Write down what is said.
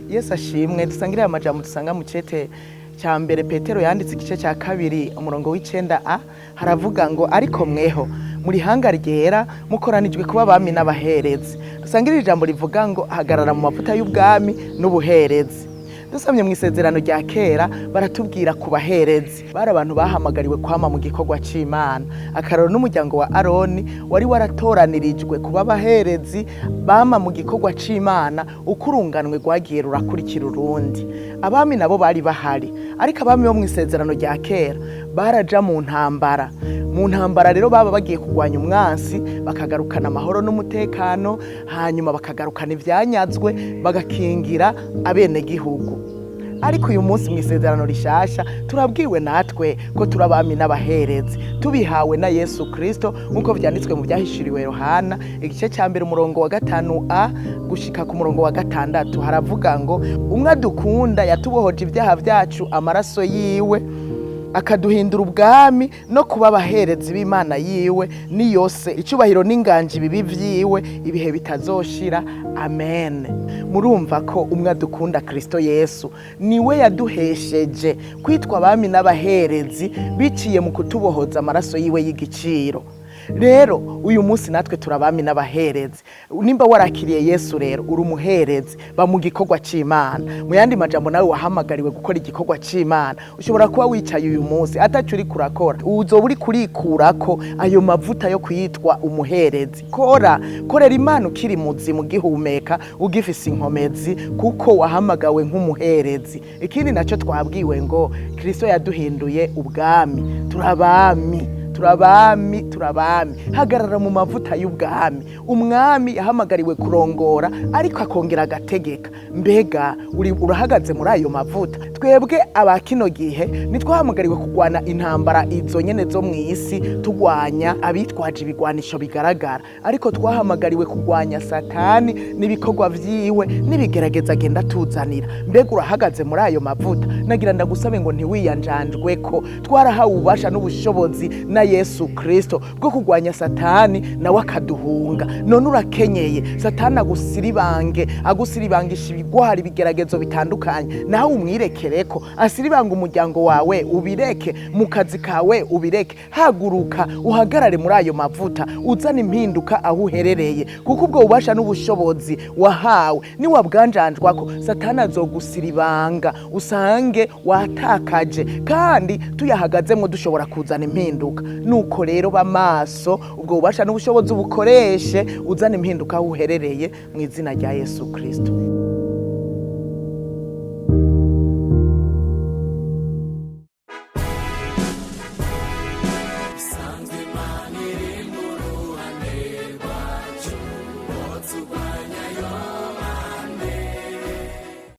Yesu ashimwe. Dusangire amajambo dusanga mu cete cya mbere Petero yanditse igice cya 2 umurongo w'9a haravuga ngo ariko mweho muri hanga ryera mukoranijwe kuba abami n'abaherezi. Dusangire ijambo rivuga ngo hagarara mu mavuta y'ubwami n'ubuherezi. Dusamye mu isezerano rya kera baratubwira ku baherezi bari abantu bahamagariwe kwama mu gikorwa c'Imana. Akararo n'umuryango wa Aroni wari waratoranirijwe kuba abaherezi bama mu gikorwa c'Imana, ukurunganwe rwagiye rurakurikira urundi. Abami nabo bari bahari, ariko abami bo mu isezerano rya kera baraja mu ntambara. Mu ntambara rero baba bagiye kugwanya umwansi, bakagarukana amahoro n'umutekano, hanyuma bakagarukana ivyanyazwe, bagakingira abene gihugu. Ariko uyu munsi mu isezerano rishasha turabwiwe natwe ko turabami n'abaherezi, tubihawe na Yesu Kristo nkuko vyanditswe mu byahishuriwe Yohana igice cya mbere umurongo wa 5a gushika ku murongo wa 6 haravuga ngo umwe dukunda yatubohoje ibyaha byacu amaraso yiwe akaduhindura ubwami no kuba abaherezi b'Imana yiwe ni yose icubahiro n'inganji bibi vyiwe ibihe bitazoshira. Amen. Murumva ko umwe dukunda Kristo Yesu niwe yaduhesheje kwitwa abami n'abaherezi biciye mu kutubohoza amaraso yiwe y'igiciro. Rero uyu munsi natwe turabami n'abaherezi. Nimba warakiriye Yesu rero uri umuherezi ba mu gikorwa c'Imana. Mu yandi majambo nawe wahamagariwe gukora igikorwa c'Imana. Ushobora kuba wicaye uyu munsi atacu uri kurakora, uzoba uri kurikurako ayo mavuta yo kwitwa umuherezi. Korera Imana ukiri muzimu gihumeka ugifise inkomezi, kuko wahamagawe nk'umuherezi. Ikindi naco twabwiwe ngo Kristo yaduhinduye ubwami. Turabami hagarara mu mavuta y'ubwami. Umwami yahamagariwe kurongora ariko akongera agategeka. Mbega urahagaze muri ayo mavuta? Twebwe abakino gihe nitwahamagariwe kugwana intambara izo nyene zo mw'isi, tugwanya abitwaje ibigwanisho bigaragara, ariko twahamagariwe kugwanya Satani n'ibikorwa vyiwe n'ibigerageza agenda tuzanira. Mbega urahagaze muri ayo mavuta? Nagira ndagusabe ngo ntiwiyanjanjwe ko twarahawe ububasha n'ubushobozi na Yesu Kristo bwo kugwanya Satani nawe akaduhunga. None urakenyeye Satani agusiribangisha ibigwari bigeragezo bitandukanye, nawe umwirekereko asiribanga umuryango wawe ubireke, mu kazi kawe ubireke. Haguruka uhagarare muri ayo mavuta, uzana impinduka aho uherereye, kuko ubwo ubasha n'ubushobozi wahawe ni wabwanjanjwako Satani azogusiribanga usange watakaje, kandi tuyahagazemo dushobora kuzana impinduka. Nuko rero bamaso, ubwo ubasha n'ubushobozi ubukoreshe uzana impinduka aho uherereye mu izina rya Yesu Kristo.